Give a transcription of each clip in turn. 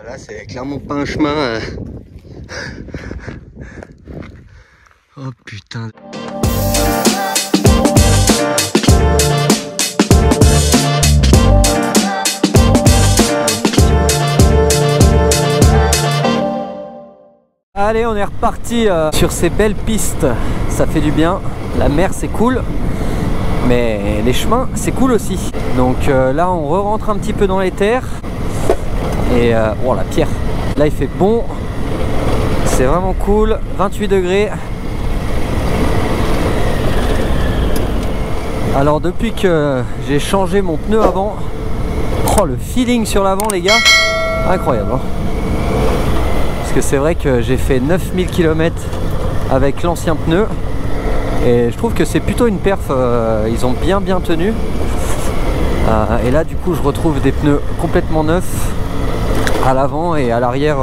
Voilà, c'est clairement pas un chemin. Oh putain. Allez, on est reparti sur ces belles pistes. Ça fait du bien. La mer, c'est cool. Mais les chemins, c'est cool aussi. Donc là, on re-rentre un petit peu dans les terres. Et oh la pierre. Là, il fait bon. C'est vraiment cool. 28 degrés. Alors depuis que j'ai changé mon pneu avant, oh le feeling sur l'avant les gars, incroyable hein. Parce que c'est vrai que j'ai fait 9000 km avec l'ancien pneu et je trouve que c'est plutôt une perf, ils ont bien tenu. Et là du coup je retrouve des pneus complètement neufs à l'avant et à l'arrière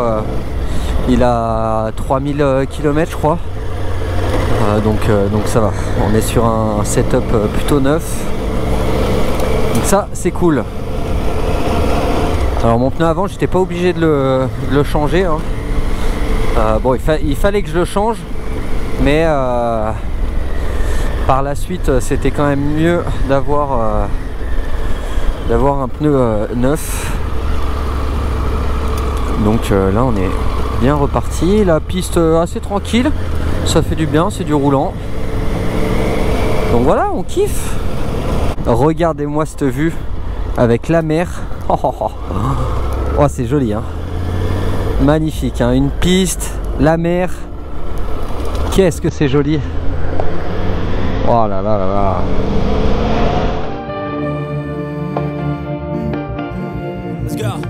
il a 3000 km je crois. Donc ça va, on est sur un setup plutôt neuf, donc ça c'est cool. Alors mon pneu avant j'étais pas obligé de le changer hein. Bon il fallait que je le change, mais par la suite c'était quand même mieux d'avoir un pneu neuf. Donc là on est bien reparti, la piste assez tranquille. Ça fait du bien, c'est du roulant. Donc voilà, on kiffe. Regardez-moi cette vue avec la mer. Oh, c'est joli hein. Magnifique hein. Une piste, la mer. Qu'est-ce que c'est joli. Oh là là là là. Let's go.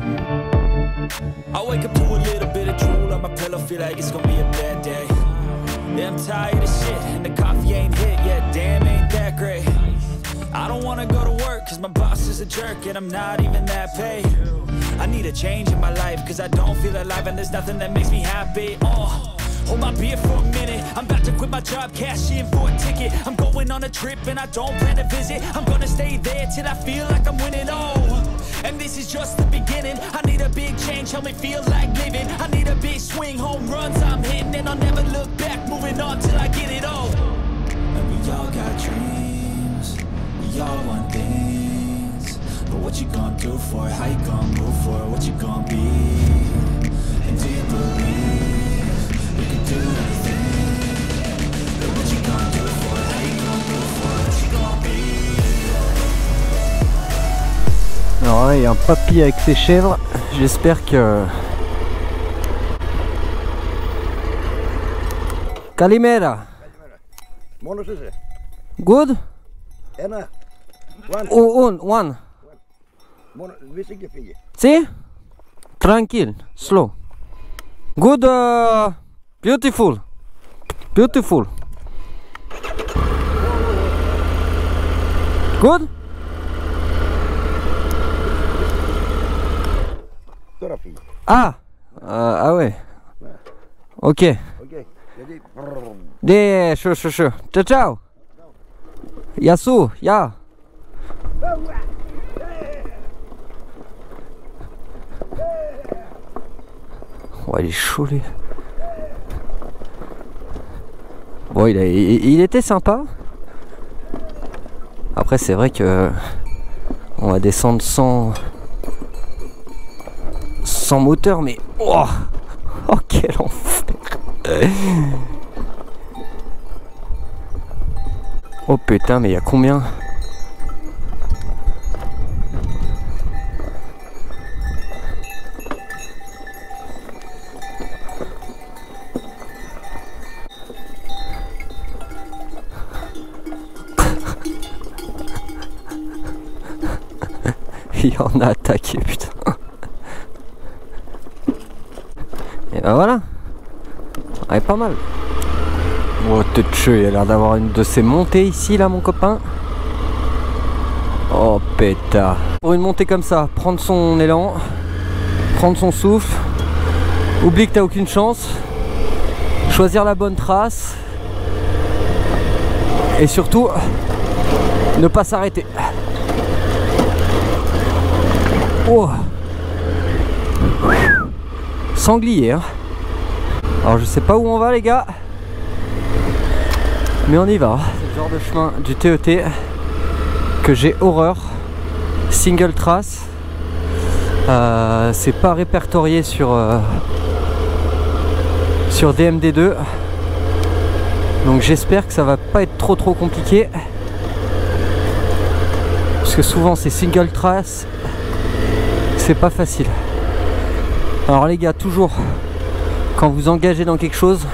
I wake up to a little bit of drool on my pillow, feel like it's gonna be a bad day. Yeah, I'm tired of shit and the coffee ain't hit yet, damn ain't that great. I don't wanna go to work cause my boss is a jerk and I'm not even that paid. I need a change in my life cause I don't feel alive and there's nothing that makes me happy. Hold my beer for a minute, I'm about to quit my job, cash in for a ticket. I'm going on a trip and I don't plan to visit. I'm gonna stay there till I feel like I'm winning, and this is just the beginning. I need a big change, help me feel like living. I need a big swing, home runs I'm hitting, and I'll never look back, moving on till I get it all. And we all got dreams, we all want things, but what you gonna do for it? How you gonna move for it? What you gonna be? And do you believe you can do anything? But what you gonna do for it? How you gonna move for it? What you gonna be? Alors là il y a un papy avec ses chèvres, j'espère que... Kalimera. Good? One. Si? Tranquille, slow. Good, beautiful. Beautiful. Good? Ah, ah ouais. Ok. Des, sure. Ciao. Yasu, ya. Oh, il est chaud lui. Bon, il était sympa. Après, c'est vrai que on va descendre sans moteur, mais oh, quel enfer. Oh putain, mais il y a combien? Il y en a attaqué, putain. Et ben voilà. Elle est pas mal. Oh, il a l'air d'avoir une de ces montées ici, là, mon copain. Oh, pétard. Pour une montée comme ça, prendre son élan, prendre son souffle, oublie que t'as aucune chance, choisir la bonne trace, et surtout, ne pas s'arrêter. Oh. sanglier hein. Alors je sais pas où on va les gars, mais on y va. C'est le genre de chemin du TET que j'ai horreur. Single trace, c'est pas répertorié sur DMD2, donc j'espère que ça va pas être trop compliqué, parce que souvent c'est single trace, c'est pas facile. Alors les gars, toujours quand vous engagez dans quelque chose,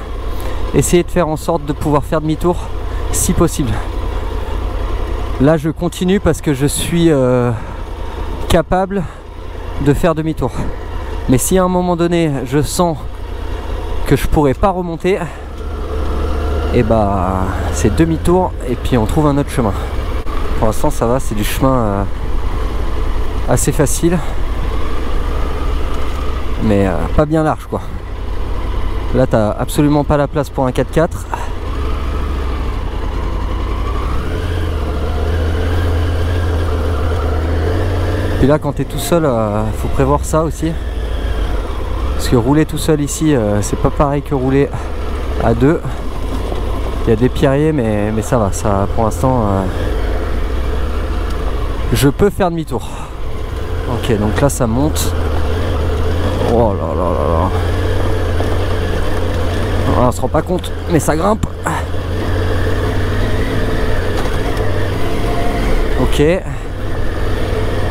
essayez de faire en sorte de pouvoir faire demi-tour si possible. Là je continue parce que je suis capable de faire demi-tour, mais si à un moment donné je sens que je pourrais pas remonter, et bah c'est demi-tour et puis on trouve un autre chemin. Pour l'instant ça va, c'est du chemin assez facile, mais pas bien large quoi. Là t'as absolument pas la place pour un 4x4. Puis là quand t'es tout seul, faut prévoir ça aussi, parce que rouler tout seul ici c'est pas pareil que rouler à deux. Il y a des pierriers mais ça va, ça pour l'instant je peux faire demi-tour. Ok, donc là ça monte. Oh là là là là. On se rend pas compte mais ça grimpe. Ok.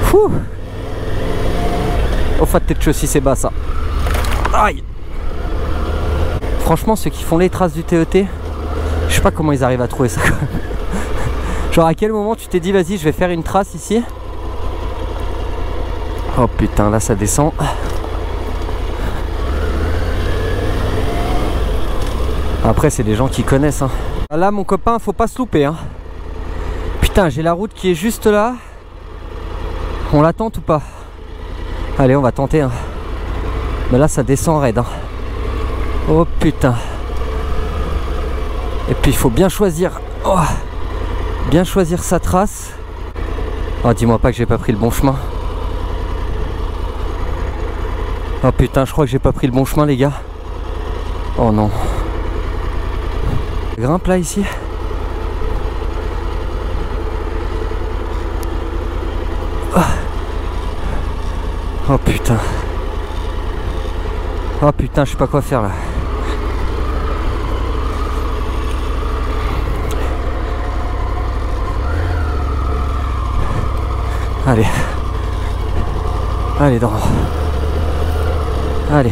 Fouh. Au fait de aussi c'est bas ça. Aïe. Franchement ceux qui font les traces du TET, je sais pas comment ils arrivent à trouver ça. Genre à quel moment tu t'es dit vas-y je vais faire une trace ici. Oh putain, là ça descend. Après c'est des gens qui connaissent hein. Là mon copain faut pas se louper hein. Putain, j'ai la route qui est juste là. On la tente ou pas? Allez, on va tenter hein. Mais là ça descend raide hein. Oh putain. Et puis il faut bien choisir. Oh, bien choisir sa trace. Oh, dis-moi pas que j'ai pas pris le bon chemin. Oh putain, je crois que j'ai pas pris le bon chemin les gars. Oh non. Grimpe là ici. Oh putain. Oh putain, je sais pas quoi faire là. Allez. Allez, dans. Allez.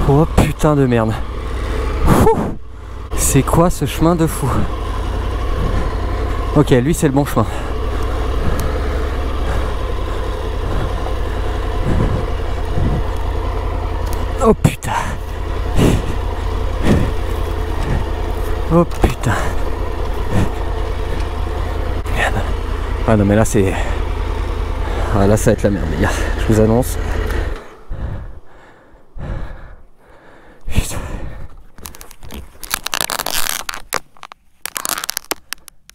Oh putain de merde. C'est quoi ce chemin de fou? Ok, lui c'est le bon chemin. Oh putain. Oh putain. Merde. Ah non mais là c'est... Ah là ça va être la merde les gars, je vous annonce. Putain.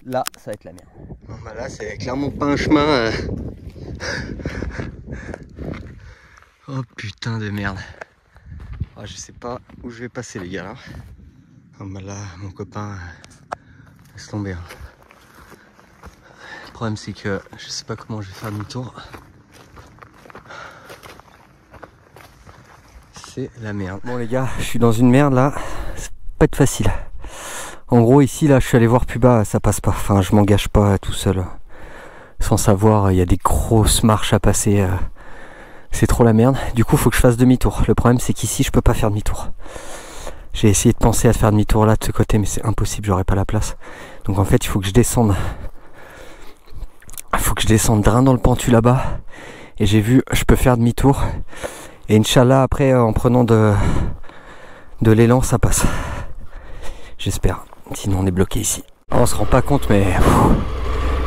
Là ça va être la merde. Bon bah là c'est clairement pas un chemin. Oh putain de merde. Ah, je sais pas où je vais passer les gars là. Oh bah là mon copain laisse tomber. Le problème c'est que je sais pas comment je vais faire demi-tour. C'est la merde. Bon les gars, je suis dans une merde là. C'est pas être facile. En gros ici là je suis allé voir plus bas, ça passe pas. Enfin je m'engage pas tout seul. Sans savoir, il y a des grosses marches à passer. C'est trop la merde. Du coup faut que je fasse demi-tour. Le problème c'est qu'ici je peux pas faire demi-tour. J'ai essayé de penser à faire demi-tour là de ce côté mais c'est impossible, j'aurais pas la place. Donc en fait il faut que je descende. Il faut que je descende drain dans le pentu là-bas. Et j'ai vu je peux faire demi-tour. Et Inch'Allah après en prenant de l'élan ça passe. J'espère. Sinon on est bloqué ici. On se rend pas compte mais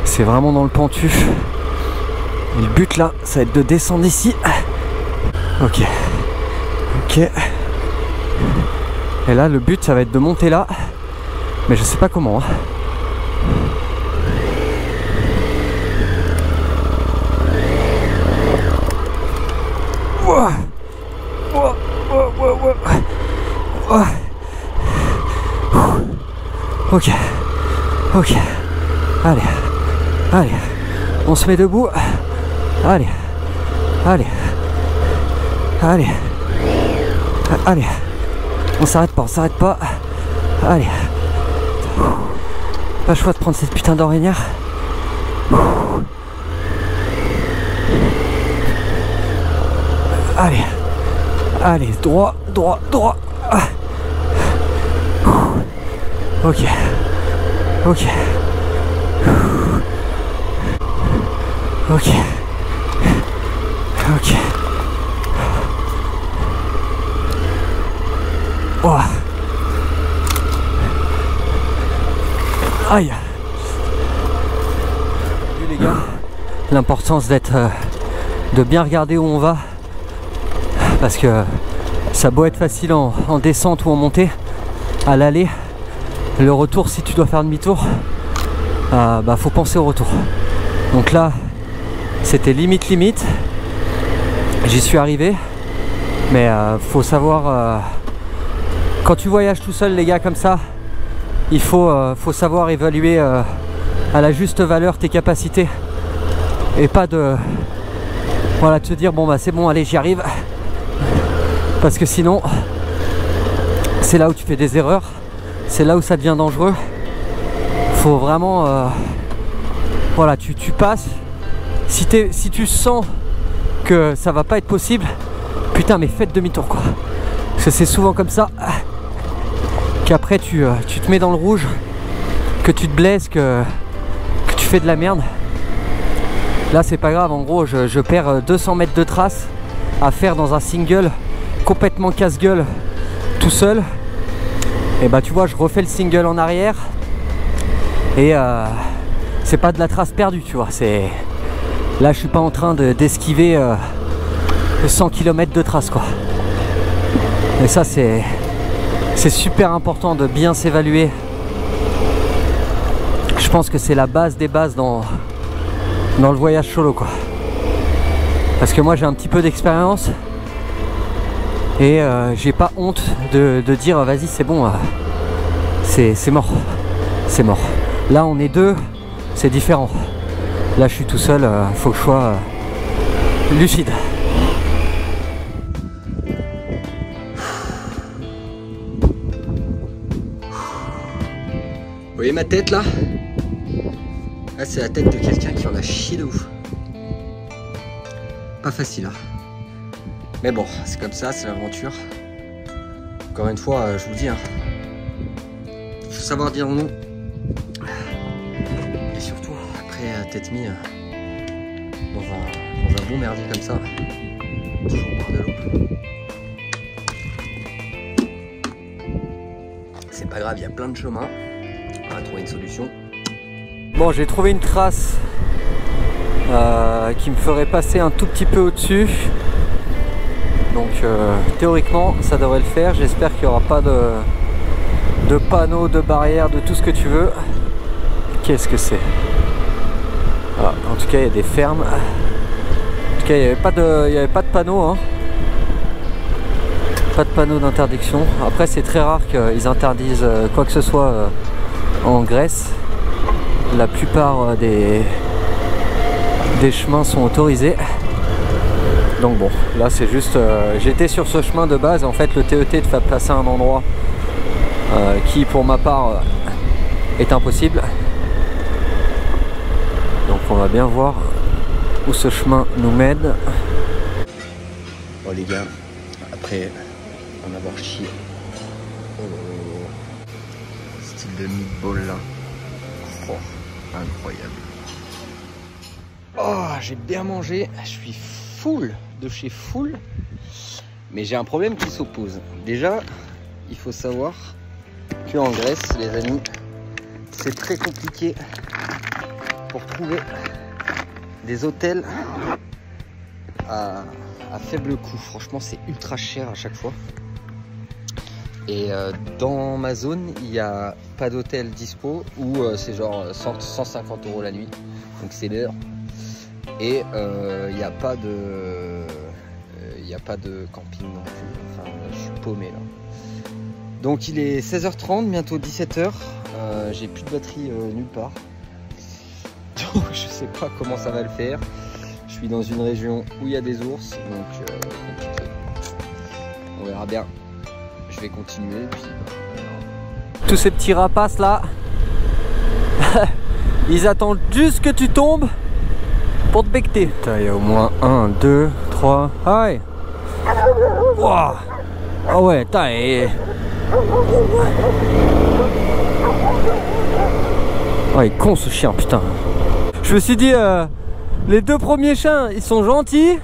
c'est vraiment dans le pentu. Et le but là, ça va être de descendre ici. Ok. Ok. Et là, le but, ça va être de monter là. Mais je sais pas comment. Hein. Ok. Ok. Allez. Allez. On se met debout. Allez. Allez. Allez. Allez. On s'arrête pas, on s'arrête pas. Allez. Pas le choix de prendre cette putain d'ornière. Allez. Allez, droit, droit, droit. Ok. Ok. Ok. Ok. Oh. Aïe. Les gars, l'importance d'être de bien regarder où on va, parce que ça a beau être facile en descente ou en montée, à l'aller, le retour, si tu dois faire demi-tour, bah faut penser au retour. Donc là c'était limite, j'y suis arrivé, mais faut savoir, quand tu voyages tout seul les gars comme ça, il faut savoir évaluer à la juste valeur tes capacités, et pas de voilà, de se dire bon bah c'est bon, allez j'y arrive, parce que sinon c'est là où tu fais des erreurs, c'est là où ça devient dangereux. Faut vraiment voilà, tu passes, si tu sens que ça va pas être possible, putain mais faites demi-tour quoi, parce que c'est souvent comme ça qu'après tu te mets dans le rouge, que tu te blesses, que tu fais de la merde. Là c'est pas grave, en gros je perds 200 mètres de trace à faire dans un single complètement casse-gueule tout seul, et bah tu vois je refais le single en arrière, et c'est pas de la trace perdue, tu vois, c'est là je suis pas en train d'esquiver 100 km de trace quoi. Et ça c'est super important de bien s'évaluer. Je pense que c'est la base des bases dans le voyage solo quoi. Parce que moi j'ai un petit peu d'expérience, et j'ai pas honte de dire vas-y c'est bon, c'est mort, c'est mort. Là on est deux, c'est différent. Là je suis tout seul, faut que je sois lucide. Vous voyez ma tête là? Là c'est la tête de quelqu'un qui en a chié de ouf. Pas facile hein. Mais bon, c'est comme ça, c'est l'aventure. Encore une fois, je vous dis, hein, faut savoir dire non. Et surtout, après t'être mis dans un bon merdier comme ça, toujours boire de l'eau. C'est pas grave, il y a plein de chemins. On va trouver une solution. Bon, j'ai trouvé une trace qui me ferait passer un tout petit peu au-dessus. Donc théoriquement ça devrait le faire. J'espère qu'il n'y aura pas de panneaux, de barrières, de tout ce que tu veux. Qu'est-ce que c'est? En tout cas il y a des fermes. En tout cas il n'y avait pas de panneau hein. Pas de panneau d'interdiction. Après c'est très rare qu'ils interdisent quoi que ce soit en Grèce. La plupart des chemins sont autorisés. Donc bon, là c'est juste, j'étais sur ce chemin de base, en fait le TET te fait passer à un endroit qui pour ma part est impossible. Donc on va bien voir où ce chemin nous mène. Bon les gars, après en avoir chié, style de meatball là, oh, incroyable. Oh, j'ai bien mangé, je suis full de chez full, mais j'ai un problème qui s'oppose. Déjà, il faut savoir que en Grèce, les amis, c'est très compliqué pour trouver des hôtels à faible coût. Franchement, c'est ultra cher à chaque fois. Et dans ma zone, il n'y a pas d'hôtel dispo, ou c'est genre 150 € la nuit, donc c'est l'heure. Et il n'y a pas de camping non plus. Enfin, je suis paumé là. Donc il est 16h30, bientôt 17h. J'ai plus de batterie nulle part. Donc je sais pas comment ça va le faire. Je suis dans une région où il y a des ours, donc compliqué. On verra bien. Je vais continuer. Puis, tous ces petits rapaces là, ils attendent juste que tu tombes pour te becter. Il y a au moins 1, 2, 3. Aïe. Wow. Ah ouais, et... Oh, il est con ce chien, putain. Je me suis dit, les 2 premiers chiens, ils sont gentils.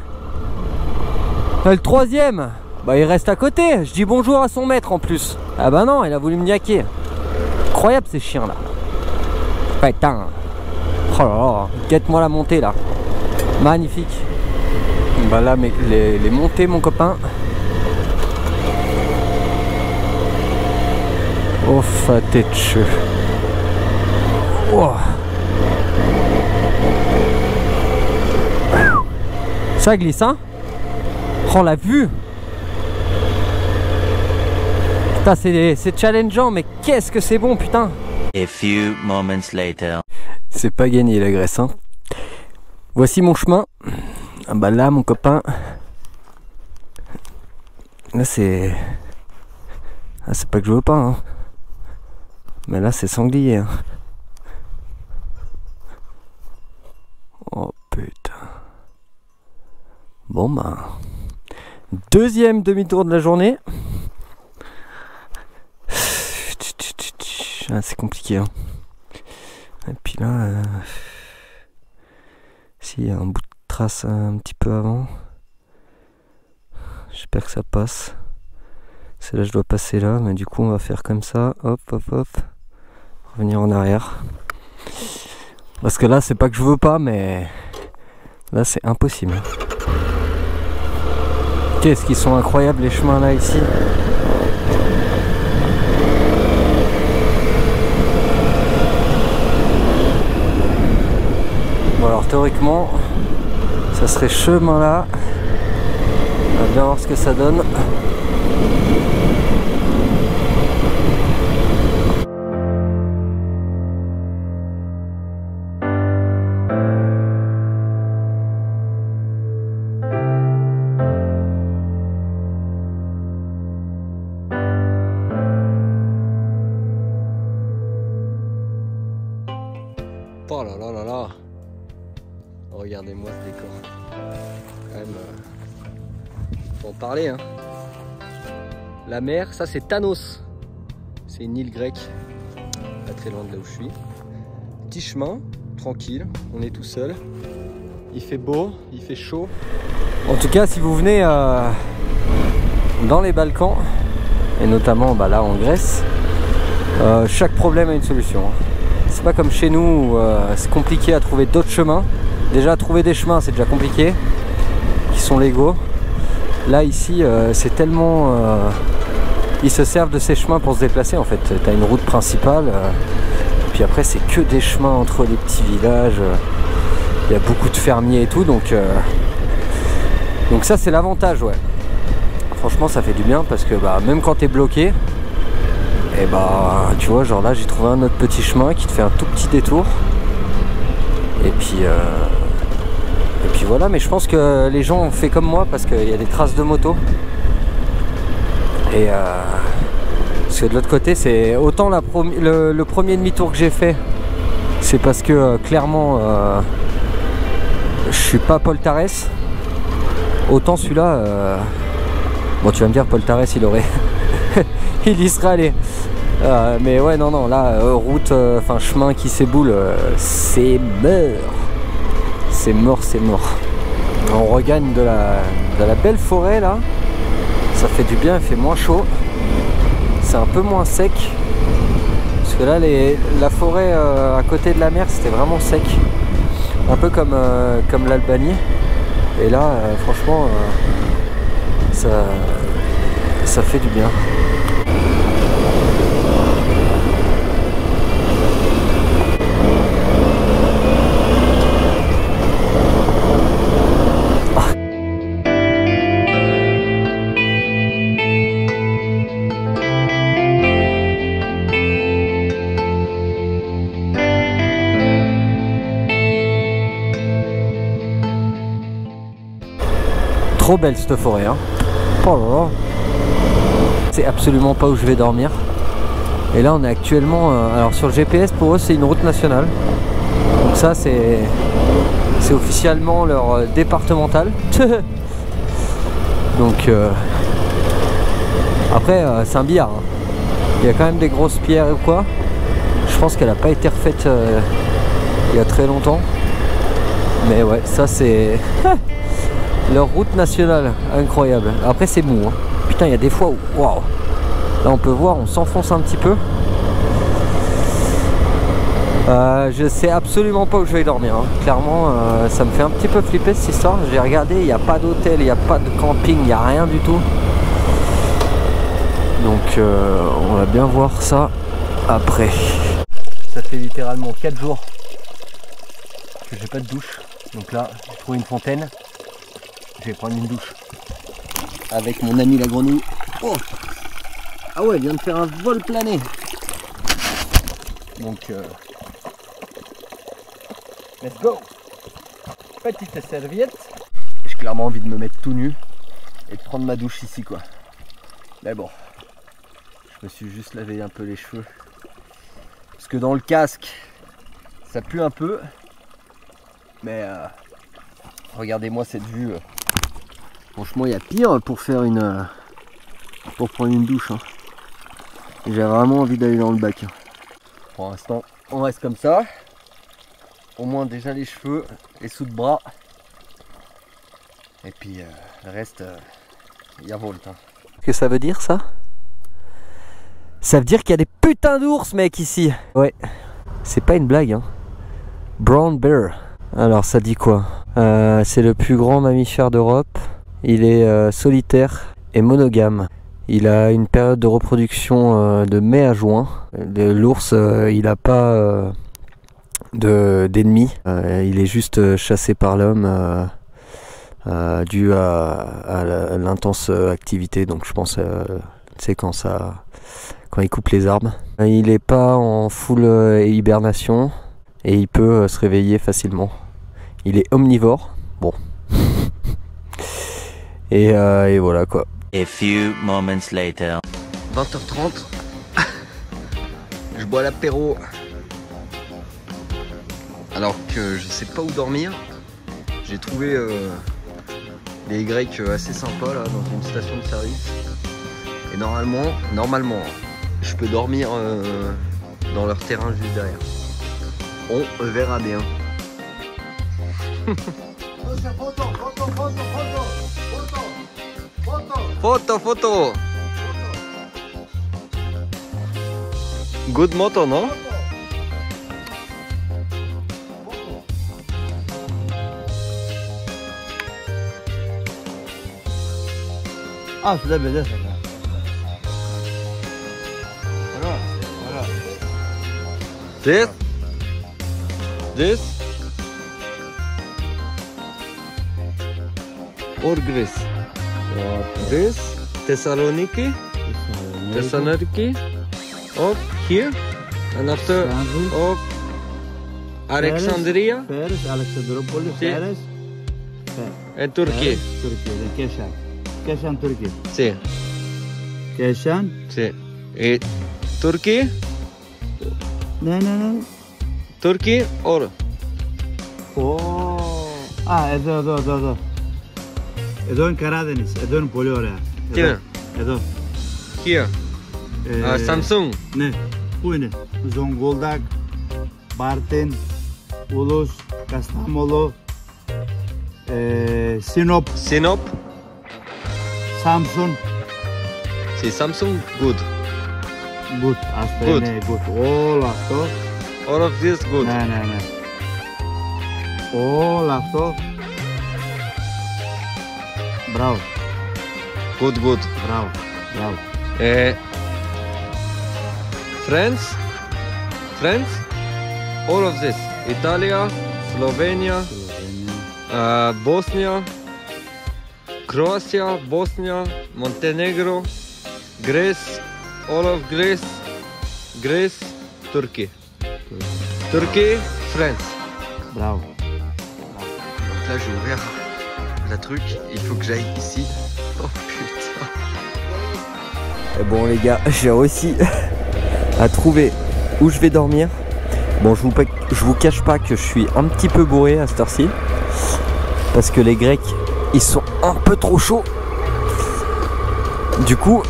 Le 3e, bah il reste à côté. Je dis bonjour à son maître en plus. Ah bah non, il a voulu me niaquer. Incroyable ces chiens là. Putain. Oh là là, guette-moi la montée là. Magnifique. Bah là, mais les montées, mon copain. Oh, fatete. Wow. Ça glisse, hein? Oh, la vue! Putain, c'est challengeant, mais qu'est-ce que c'est bon, putain! A few moments later. C'est pas gagné la Grèce, hein? Voici mon chemin. Ah bah là, mon copain. Là, c'est. Ah, c'est pas que je veux pas, hein. Mais là, c'est sanglier, hein. Oh putain. Bon bah. 2e demi-tour de la journée. Ah, c'est compliqué, hein. Et puis là, s'il y a un bout de trace un petit peu avant, j'espère que ça passe. C'est là je dois passer là, mais du coup on va faire comme ça, hop hop hop, revenir en arrière. Parce que là c'est pas que je veux pas, mais là c'est impossible. Qu'est-ce qu'ils sont incroyables les chemins là ici. Bon alors théoriquement ça serait ce chemin là. On va bien voir ce que ça donne. Oh là là là là. Regardez-moi ce décor. Quand même, faut en parler, hein. La mer, ça c'est Thanos. C'est une île grecque, pas très loin de là où je suis. Petit chemin, tranquille, on est tout seul. Il fait beau, il fait chaud. En tout cas, si vous venez dans les Balkans, et notamment bah, là en Grèce, chaque problème a une solution. C'est pas comme chez nous où c'est compliqué à trouver d'autres chemins. Déjà trouver des chemins c'est déjà compliqué, qui sont légaux. Là ici c'est tellement... ils se servent de ces chemins pour se déplacer en fait. T'as une route principale, puis après c'est que des chemins entre les petits villages. Il y a beaucoup de fermiers et tout, donc ça c'est l'avantage, ouais. Franchement ça fait du bien parce que bah, même quand t'es bloqué, et bah tu vois genre là j'ai trouvé un autre petit chemin qui te fait un tout petit détour. Et puis voilà, mais je pense que les gens ont fait comme moi parce qu'il y a des traces de moto. Et parce que de l'autre côté c'est autant le premier demi-tour que j'ai fait, c'est parce que clairement je suis pas Paul Tarès. Autant celui-là, bon tu vas me dire Paul Tarès il aurait il y serait allé. Mais ouais non là route, enfin chemin qui s'éboule, c'est mort. C'est mort, c'est mort. On regagne de la belle forêt là. Ça fait du bien, il fait moins chaud. C'est un peu moins sec. Parce que là la forêt à côté de la mer c'était vraiment sec. Un peu comme l'Albanie. Et là franchement ça fait du bien. Trop belle cette forêt, hein. Oh là là. C'est absolument pas où je vais dormir. Et là on est actuellement alors sur le GPS, pour eux c'est une route nationale. Donc ça c'est officiellement leur départemental. Donc après c'est un billard, hein. Il y a quand même des grosses pierres ou quoi. Je pense qu'elle n'a pas été refaite il y a très longtemps. Mais ouais, ça c'est leur route nationale, incroyable. Après c'est mou, hein. Putain, il y a des fois où waouh, là on peut voir, on s'enfonce un petit peu. Je sais absolument pas où je vais dormir, hein. Clairement ça me fait un petit peu flipper cette histoire. J'ai regardé, il n'y a pas d'hôtel, il n'y a pas de camping, il n'y a rien du tout. Donc on va bien voir ça après. Ça fait littéralement 4 jours que j'ai pas de douche. Donc là j'ai trouvé une fontaine. Je vais prendre une douche avec mon ami la grenouille. Oh, ah ouais, elle vient de faire un vol plané. Donc let's go. Petite serviette. J'ai clairement envie de me mettre tout nu et de prendre ma douche ici quoi. Mais bon, je me suis juste lavé un peu les cheveux parce que dans le casque ça pue un peu. Mais regardez-moi cette vue. Franchement, il y a pire pour faire pour prendre une douche, hein. J'ai vraiment envie d'aller dans le bac, hein. Pour l'instant, on reste comme ça. Au moins déjà les cheveux, les sous de bras. Et puis le reste, il y a volte, hein. Qu'est-ce que ça veut dire ça? Ça veut dire qu'il y a des putains d'ours, mec, ici. Ouais, c'est pas une blague, hein. Brown bear. Alors ça dit quoi? C'est le plus grand mammifère d'Europe. Il est solitaire et monogame. Il a une période de reproduction de mai à juin. L'ours, il n'a pas d'ennemis. Il est juste chassé par l'homme dû à l'intense activité. Donc je pense c'est quand il coupe les arbres. Il n'est pas en full hibernation et il peut se réveiller facilement. Il est omnivore. Bon. Et voilà quoi. A few moments later. 20h30. Je bois l'apéro. Alors que je sais pas où dormir. J'ai trouvé des Grecs assez sympas là dans une station de service. Et normalement, je peux dormir dans leur terrain juste derrière. On verra bien. Photo. Good moto, no? Ah, sudah beda saya. This or Greece? This Thessaloniki, of here, and after of Alexandria Paris, Alexandropolis, Sí. Paris, and Turkey. Turkey, Keşan. Keşan, Turkey. Sí, Keşan. sí. Et Turkey, Ne. Turkey or Ah, Edo. Edo'nun Karadeniz, Edo'nun poli oraya. Değil mi? Edo. here. Samsung. Ne? Bu ne? Zonguldak, Bartın, Ulus, Kastamonu, Sinop, Samsun. C'est Samsung good. Good. Good. Good. All after. All of this good. Ne. All after. Bravo. Good. Bravo. France, all of this. Italia, Slovenia, Bosnia, Croatia, Bosnia, Montenegro, Greece, all of Greece, Turkey, France. Bravo. Donc là, j'ai ouvert la truc, il faut que j'aille ici. Oh putain. Et bon les gars, j'ai réussi à trouver où je vais dormir. Bon, je vous cache pas que je suis un petit peu bourré à cette heure-ci. Parce que les Grecs, ils sont un peu trop chauds. Du coup,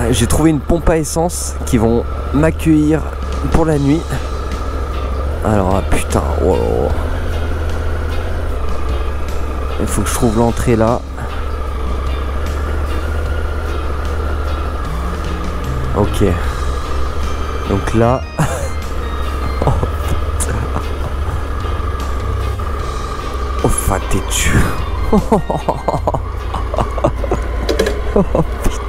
j'ai trouvé une pompe à essence qui vont m'accueillir pour la nuit. Alors, putain, wow. Il faut que je trouve l'entrée là. Ok. Donc là... oh putain. Oh fatigué. Oh putain.